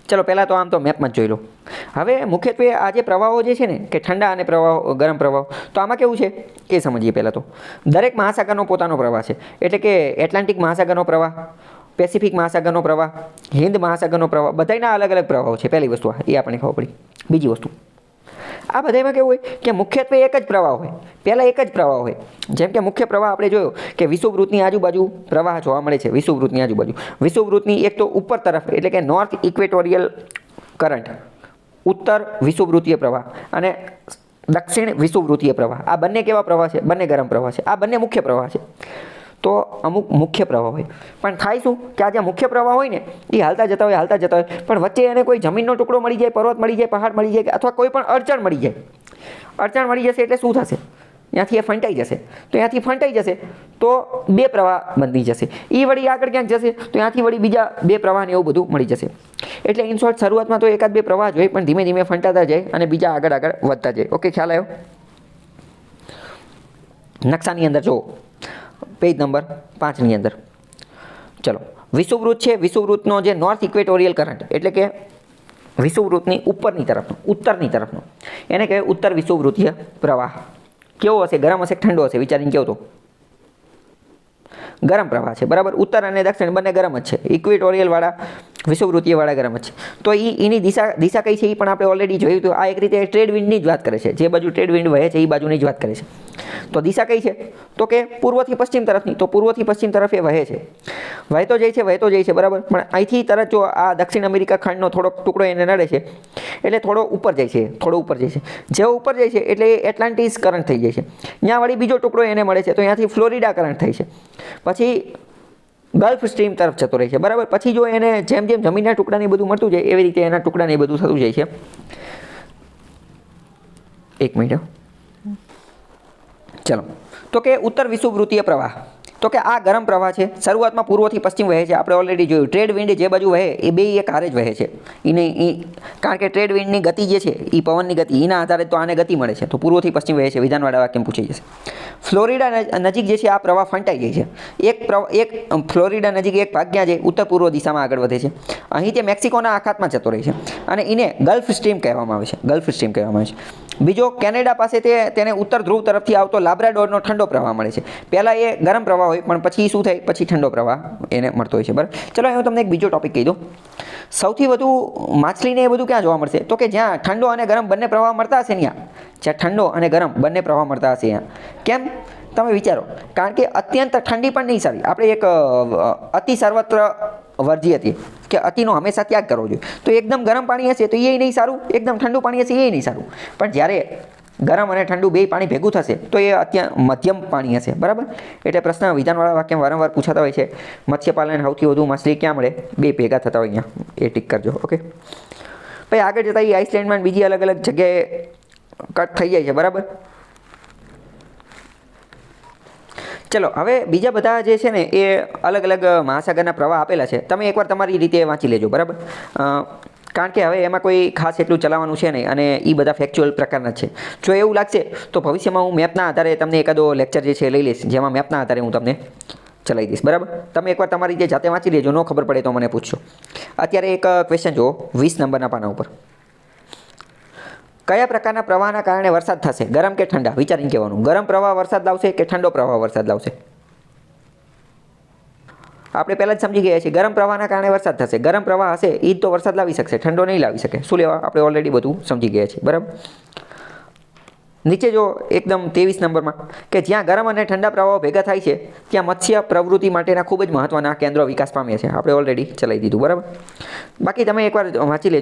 ચલો પહેલાં તો આમ તો મેપમાં જ જોઈ લો. હવે મુખ્યત્વે આ જે પ્રવાહો જે છે ને કે ઠંડા અને પ્રવાહો ગરમ પ્રવાહો, તો આમાં કેવું છે એ સમજીએ પહેલાં તો. દરેક મહાસાગરનો પોતાનો પ્રવાહ છે. એટલે કે એટલાન્ટિક મહાસાગરનો પ્રવાહ, પેસિફિક મહાસાગરનો પ્રવાહ, હિન્દ મહાસાગરનો પ્રવાહ, બધાના અલગ અલગ પ્રવાહો છે. પહેલી વસ્તુ એ આપણને ખબર પડી. બીજી વસ્તુ, આ બધામાં કેવું હોય કે મુખ્યત્વે એક જ પ્રવાહ હોય. પહેલાં એક જ પ્રવાહ હોય. જેમ કે મુખ્ય પ્રવાહ આપણે જોયો કે વિષુવવૃત્તની આજુબાજુ પ્રવાહ જોવા મળે છે. વિષુવવૃત્તની આજુબાજુ, વિષુવવૃત્તની એક તો ઉપર તરફ એટલે કે નોર્થ ઇક્વેટોરિયલ કરંટ, ઉત્તર વિષુવવૃત્તીય પ્રવાહ અને દક્ષિણ વિષુવવૃત્તીય પ્રવાહ. આ બંને કેવા પ્રવાહ છે? બંને ગરમ પ્રવાહ છે. આ બંને મુખ્ય પ્રવાહ છે. તો અમુક મુખ્ય પ્રવાહ હોય, પણ થાય શું કે આ જે મુખ્ય પ્રવાહ હોય ને એ હાલતા જતા હોય, પણ વચ્ચે એને કોઈ જમીનનો ટુકડો મળી જાય, પર્વત મળી જાય, પહાડ મળી જાય, અથવા કોઈ પણ અડચણ મળી જાય. અડચણ મળી જશે એટલે શું થશે? ત્યાંથી એ ફંટાઈ જશે. તો ત્યાંથી ફંટાઈ જશે તો બે પ્રવાહ બની જશે. એ વળી આગળ ક્યાંક જશે તો ત્યાંથી વળી બીજા બે પ્રવાહને એવું બધું મળી જશે. એટલે ઇન શોર્ટ શરૂઆતમાં તો એકાદ બે પ્રવાહ જ હોય, પણ ધીમે ધીમે ફંટાતા જાય અને બીજા આગળ આગળ વધતા જાય. ઓકે, ખ્યાલ આવ્યો? નકશાની અંદર જો પેજ નંબર 5ની અંદર ચલો, વિષુવવૃત્ત છે. વિષુવવૃત્તનો જે નોર્થ ઇક્વેટોરિયલ કરંટ એટલે કે વિષુવવૃત્તની ઉપરની તરફનો, ઉત્તરની તરફનો, એને કહેવાય ઉત્તર વિષુવવૃત્તીય પ્રવાહ. કેવો હશે? ગરમ હશે, ઠંડો હશે? વિચારીને કહો તો. ગરમ પ્રવાહ છે, બરાબર. ઉત્તર અને દક્ષિણ બંને ગરમ જ છે. ઇક્વેટોરિયલ વાળા, વિષુવવૃત્તીય વાળા ગરમ જ છે. તો એની દિશા કઈ છે એ પણ આપણે ઓલરેડી જોયું હતું. આ એક રીતે ટ્રેડ વિન્ડની જ વાત કરે છે. જે બાજુ ટ્રેડ વિન્ડ વહે છે એ બાજુની જ વાત કરે છે. તો દિશા કઈ છે? તો કે પૂર્વથી પશ્ચિમ તરફની. તો પૂર્વથી પશ્ચિમ તરફ એ વહે છે. વહેતો જાય છે, બરાબર. પણ અહીંથી તરત જો આ દક્ષિણ અમેરિકા ખંડનો થોડોક ટુકડો એને નડે છે એટલે થોડો ઉપર જાય છે. જેવો ઉપર જાય છે એટલે એ એટલાન્ટિસ કરંટ થઈ જાય છે. ત્યાં વળી બીજો ટુકડો એને મળે છે તો ત્યાંથી ફ્લોરિડા કરંટ થાય છે. પછી ગલ્ફ સ્ટ્રીમ તરફ જતો રહે છે, બરાબર. પછી જો એને જેમ જેમ જમીનના ટુકડાને બધું મળતું જાય એવી રીતે એના ટુકડાને બધું થતું જાય છે. એક મિનિટ. ચલો, તો કે ઉત્તર વિષુવવૃત્તીય પ્રવાહ, તો કે આ ગરમ પ્રવાહ છે. શરૂઆતમાં પૂર્વથી પશ્ચિમ વહે છે. આપણે ઓલરેડી જોયું ટ્રેડ વિન્ડ જે બાજુ વહે એ બે એક હારે જ વહે છે. કારણ કે ટ્રેડ વિન્ડની ગતિ જે છે એ પવનની ગતિ, એના આધારે તો આને ગતિ મળે છે. તો પૂર્વથી પશ્ચિમ વહે છે. વિધાનવાળા વાક્યમાં પૂછાઈ જશે. ફ્લોરિડા નજીક જે છે આ પ્રવાહ ફંટાઈ જાય છે. એક ફ્લોરિડા નજીક એક ભાગ ક્યાં જાય? ઉત્તર પૂર્વ દિશામાં આગળ વધે છે. અહીં તે મેક્સિકોના અખાતમાં જતો રહે છે અને એને ગલ્ફ સ્ટ્રીમ કહેવામાં આવે છે. બીજો કેનેડા પાસે તેને ઉત્તર ધ્રુવ તરફથી આવતો લાબ્રાડોરનો ઠંડો પ્રવાહ મળે છે. પહેલાં એ ગરમ પ્રવાહ હોય, પણ પછી શું થાય? પછી ઠંડો પ્રવાહ એને મળતો હોય છે, બરાબર. ચલો, હું તમને એક બીજો ટોપિક કહી દઉં. સૌથી વધુ માછલીને એ બધું ક્યાં જોવા મળશે? તો કે જ્યાં ઠંડો અને ગરમ બંને પ્રવાહ મળતા હશે ત્યાં. જ્યાં ઠંડો અને ગરમ બંને પ્રવાહ મળતા હશે ત્યાં. કેમ? તમે વિચારો. કારણ કે અત્યંત ઠંડી પણ નહીં સારી. આપણે એક અતિ સર્વત્ર વર્જી હતી કે અતિનો હંમેશા ત્યાગ કરવો જોઈએ. તો એકદમ ગરમ પાણી હશે તો એ નહીં સારું, એકદમ ઠંડુ પાણી હશે એ નહીં સારું. પણ જ્યારે ગરમ અને ઠંડુ બે પાણી ભેગું થશે તો એ મધ્યમ પાણી હશે, બરાબર. એટલે પ્રશ્ન વિધાનવાળા વાક્યમાં વારંવાર પૂછાતા હોય છે. મત્સ્યપાલન સૌથી વધુ માછલી ક્યાં મળે? બે ભેગા થતા હોય અહીંયા. એ ટીક કરજો. ઓકે. પછી આગળ જતાં એ આઇસલેન્ડમાં બીજી અલગ અલગ જગ્યાએ કટ થઈ જાય છે, બરાબર. ચલો, હવે બીજા બધા જે છે ને એ અલગ અલગ મહાસાગરના પ્રવાહ આપેલા છે. તમે એકવાર તમારી રીતે વાંચી લેજો, બરાબર. કારણ કે હવે એમાં કોઈ ખાસ એટલું ચલાવવાનું છે નહીં અને એ બધા ફેક્ચ્યુઅલ પ્રકારના છે. જો એવું લાગશે તો ભવિષ્યમાં હું મેપના આધારે તમને એકાદો લેક્ચર જે છે લઈ લઈશ, જેમાં મેપના આધારે હું તમને ચલાવી દઈશ, બરાબર. તમે એકવાર તમારી રીતે જાતે વાંચી લેજો. ન ખબર પડે તો મને પૂછશો. અત્યારે એક ક્વેશ્ચન જુઓ 20 નંબરના પાના ઉપર. કયા પ્રકારના પ્રવાહના કારણે વરસાદ થશે? ગરમ કે ઠંડા? વિચારીને કહેવાનું. ગરમ પ્રવાહ વરસાદ લાવશે કે ઠંડો પ્રવાહ વરસાદ લાવશે? આપણે પહેલાં જ સમજી ગયા છીએ ગરમ પ્રવાહના કારણે વરસાદ થશે. ગરમ પ્રવાહ હશે એ જ તો વરસાદ લાવી શકશે, ઠંડો નહીં લાવી શકે. શું લેવા? આપણે ઓલરેડી બધું સમજી ગયા છીએ, બરાબર. નીચે જો એકદમ 23 નંબરમાં કે જ્યાં ગરમ અને ઠંડા પ્રવાહો ભેગા થાય છે ત્યાં મત્સ્ય પ્રવૃત્તિ માટેના ખૂબ જ મહત્ત્વના કેન્દ્રો વિકાસ પામે છે. આપણે ઓલરેડી ચલાવી દીધું, બરાબર. બાકી તમે એકવાર વાંચી લેજો.